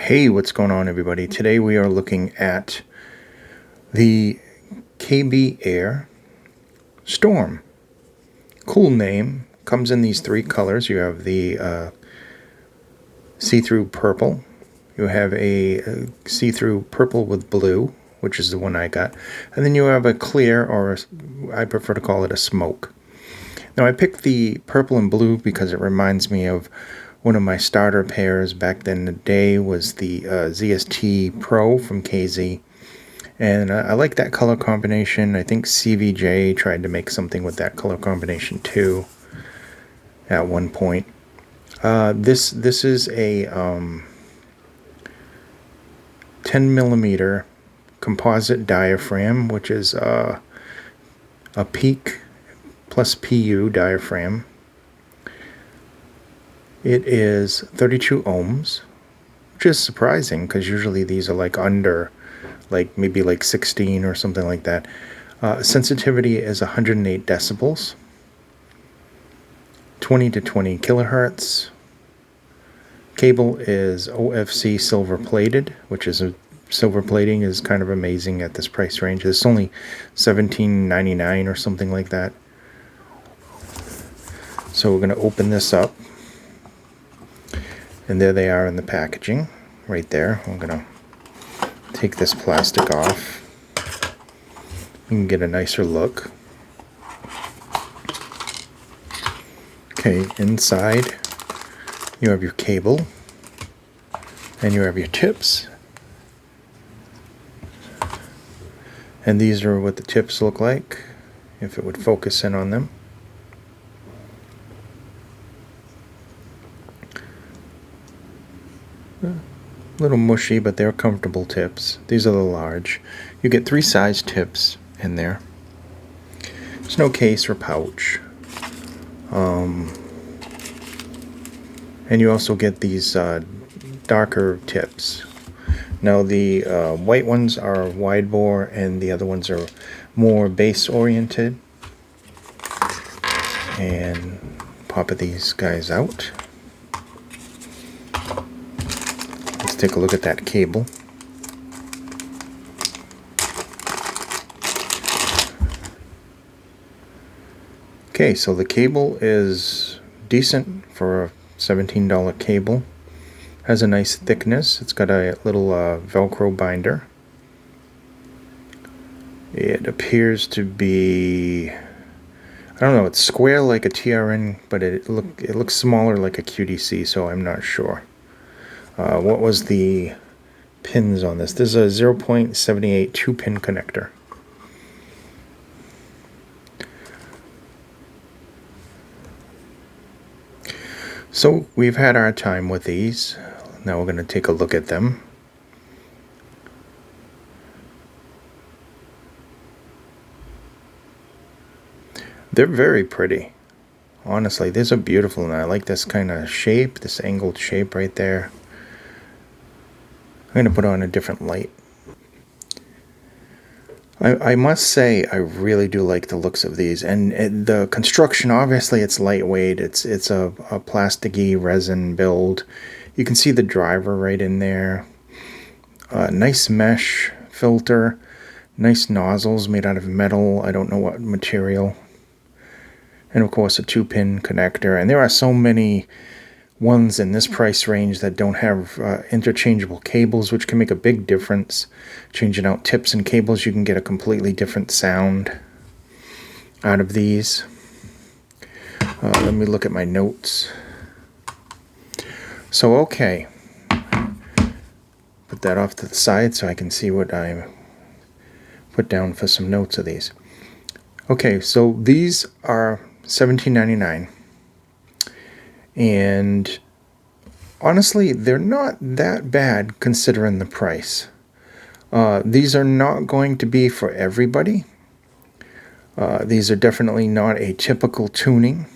Hey, what's going on, everybody? Today we are looking at the KBear Storm. Cool name. Comes in these three colors. You have the see-through purple. You have a see-through purple with blue, which is the one I got. And then you have a clear, or I prefer to call it a smoke. Now I picked the purple and blue because it reminds me of one of my starter pairs back then in the day was the ZST Pro from KZ. And I like that color combination. I think CVJ tried to make something with that color combination too at one point. This is a 10 millimeter composite diaphragm, which is a peak plus PU diaphragm. It is 32 ohms, which is surprising because usually these are like under, like maybe like 16 or something like that. Sensitivity is 108 decibels, 20 to 20 kilohertz. Cable is OFC silver plated, which is silver plating is kind of amazing at this price range. It's only $17.99 or something like that. So we're going to open this up. And there they are in the packaging, right there. I'm going to take this plastic off. You can get a nicer look. Okay, inside you have your cable, and you have your tips. And these are what the tips look like, if it would focus in on them. A little mushy, but they're comfortable tips. These are the large. You get 3 size tips in there. There's no case or pouch. And you also get these darker tips. Now the white ones are wide bore and the other ones are more base oriented. And pop these guys out. Take a look at that cable. Okay, so the cable is decent for a $17 cable. Has a nice thickness. It's got a little Velcro binder. It appears to be, I don't know, it's square like a TRN, but it looks smaller like a QDC, so I'm not sure. What was the pins on this? This is a 0.78 2-pin connector. So we've had our time with these. Now we're going to take a look at them. They're very pretty. Honestly, these are beautiful, and I like this kind of shape, this angled shape right there. I'm going to put on a different light. I must say I really do like the looks of these, and the construction, obviously it's lightweight. It's a plasticky resin build. You can see the driver right in there. Nice mesh filter, nice nozzles made out of metal. I don't know what material. And of course a 2-pin connector. And there are so many ones in this price range that don't have interchangeable cables, which can make a big difference. Changing out tips and cables, you can get a completely different sound out of these. Let me look at my notes. So okay, put that off to the side so I can see what I put down for some notes of these. Okay, so these are $17.99. And honestly, they're not that bad considering the price. These are not going to be for everybody. These are definitely not a typical tuning.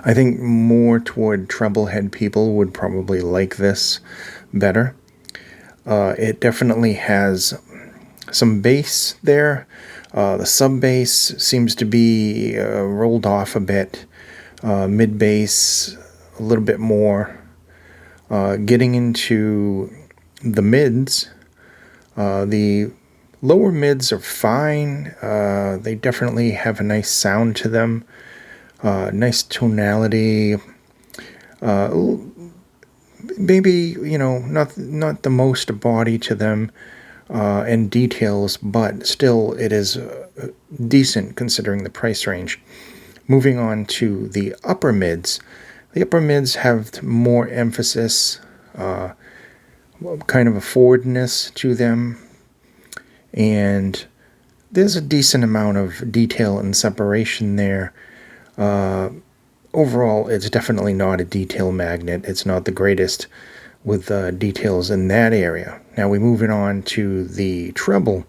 I think more toward treble head people would probably like this better. It definitely has some bass there. The sub bass seems to be rolled off a bit. Mid bass a little bit more. Getting into the mids, the lower mids are fine. They definitely have a nice sound to them, nice tonality. Maybe, not the most body to them and details, but still it is decent considering the price range. Moving on to the upper mids. The upper mids have more emphasis, kind of a forwardness to them, and there's a decent amount of detail and separation there. Overall, it's definitely not a detail magnet. It's not the greatest with details in that area. Now we move it on to the treble.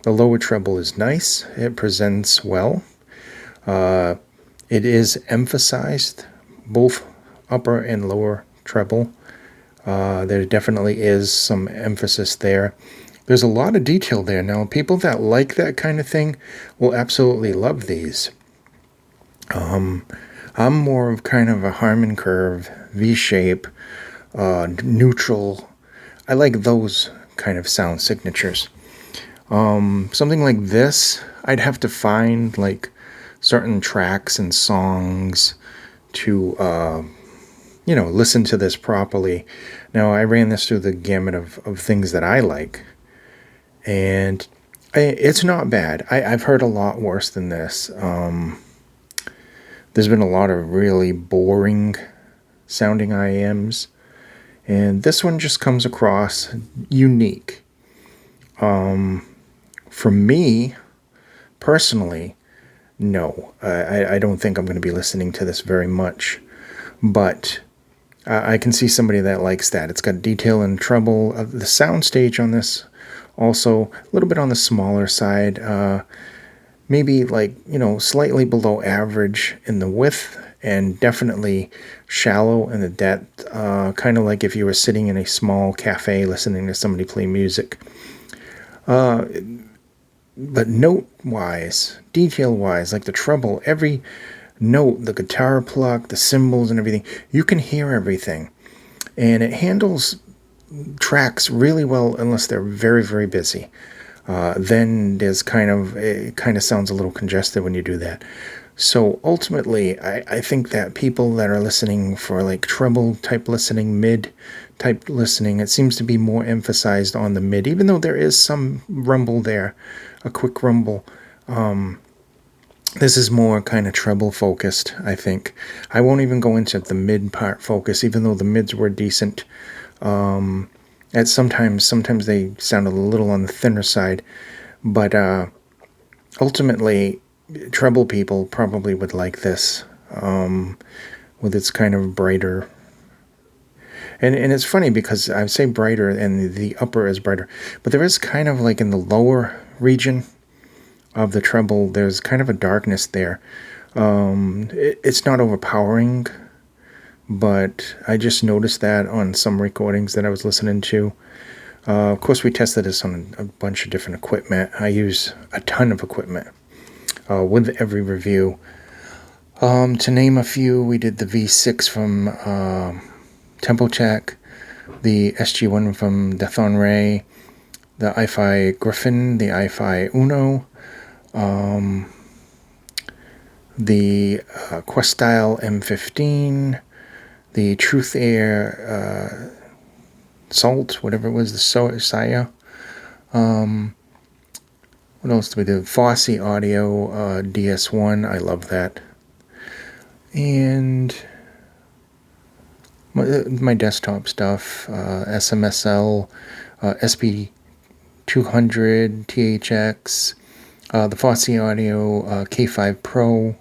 The lower treble is nice. It presents well. It is emphasized, both upper and lower treble. There definitely is some emphasis there. There's a lot of detail there. Now, people that like that kind of thing will absolutely love these. I'm more of kind of a Harman curve, V-shape, neutral. I like those kind of sound signatures. Something like this, I'd have to find like certain tracks and songs to, listen to this properly. Now, I ran this through the gamut of things that I like, and it's not bad. I've heard a lot worse than this. There's been a lot of really boring sounding IMs, and this one just comes across unique. For me, personally, no. I don't think I'm going to be listening to this very much, but I can see somebody that likes that. It's got detail and treble. The soundstage on this also a little bit on the smaller side. Maybe like, slightly below average in the width and definitely shallow in the depth. Kind of like if you were sitting in a small cafe listening to somebody play music. But note-wise, detail-wise, like the treble, every note, the guitar pluck, the cymbals and everything, you can hear everything. And it handles tracks really well unless they're very, very busy. Then it kind of sounds a little congested when you do that. So ultimately, I think that people that are listening for like treble type listening, mid type listening, it seems to be more emphasized on the mid, even though there is some rumble there, a quick rumble. This is more kind of treble focused, I think. I won't even go into the mid part focus, even though the mids were decent. And sometimes they sounded a little on the thinner side, but ultimately, treble people probably would like this, with its kind of brighter. And it's funny because I say brighter and the upper is brighter, but there is kind of like in the lower region of the treble, there's kind of a darkness there. It's not overpowering, but I just noticed that on some recordings that I was listening to. Of course, we tested this on a bunch of different equipment. I use a ton of equipment with every review. To name a few, we did the V6 from Tempo Check, the SG1 from Dethon Ray, the iFi Griffin, the iFi Uno, the Questyle M15, the Truth Air Salt, whatever it was, the Saya. What else do we do? Fosse Audio DS1, I love that. And my desktop stuff, SMSL, SP200, THX, the Fosse Audio K5 Pro,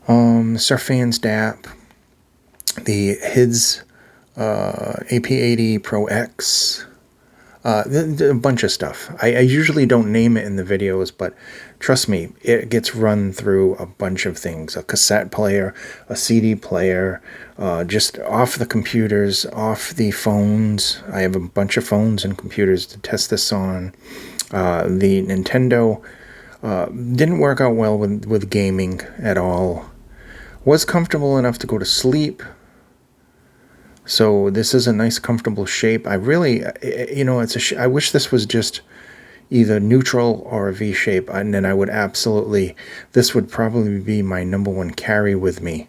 Surfans DAP, the HIDS AP80 Pro X, a bunch of stuff. I usually don't name it in the videos, but trust me, it gets run through a bunch of things. A cassette player, a CD player, just off the computers, off the phones. I have a bunch of phones and computers to test this on. The Nintendo didn't work out well with gaming at all. Was comfortable enough to go to sleep. So this is a nice, comfortable shape. I really, I wish this was just either neutral or a V shape, and then I would absolutely, this would probably be my number one carry with me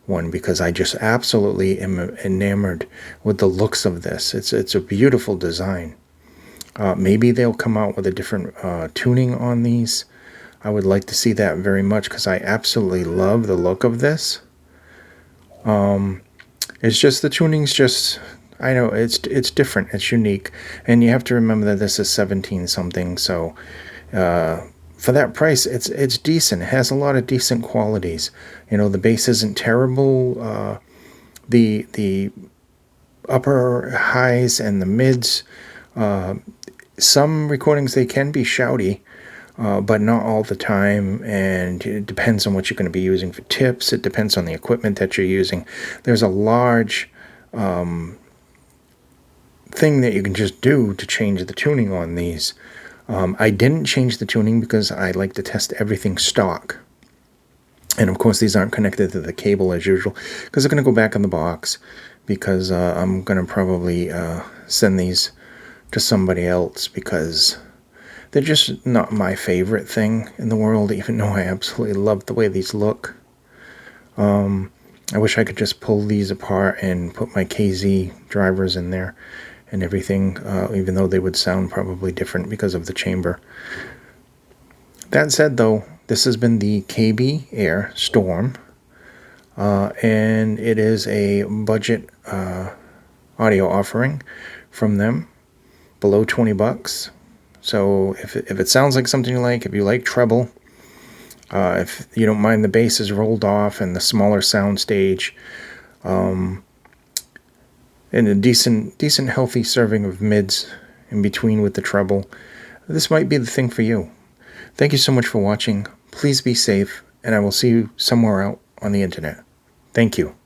one, because I just absolutely am enamored with the looks of this. It's a beautiful design. Maybe they'll come out with a different tuning on these. I would like to see that very much, because I absolutely love the look of this. It's just the tuning's just, I know it's different, it's unique, and you have to remember that this is 17 something. So for that price, it's decent. It has a lot of decent qualities. The bass isn't terrible. The upper highs and the mids. Some recordings, they can be shouty, but not all the time, and it depends on what you're going to be using for tips. It depends on the equipment that you're using. There's a large thing that you can just do to change the tuning on these. I didn't change the tuning because I like to test everything stock. And of course, these aren't connected to the cable as usual, because they're going to go back in the box, because I'm going to probably send these to somebody else, because they're just not my favorite thing in the world, even though I absolutely love the way these look. I wish I could just pull these apart and put my KZ drivers in there and everything, even though they would sound probably different because of the chamber. That said, though, this has been the KBear Storm, and it is a budget audio offering from them, below 20 bucks. So if it sounds like something you like, if you like treble, if you don't mind the bass is rolled off and the smaller sound stage, and a decent healthy serving of mids in between with the treble, this might be the thing for you. Thank you so much for watching. Please be safe, and I will see you somewhere out on the internet. Thank you.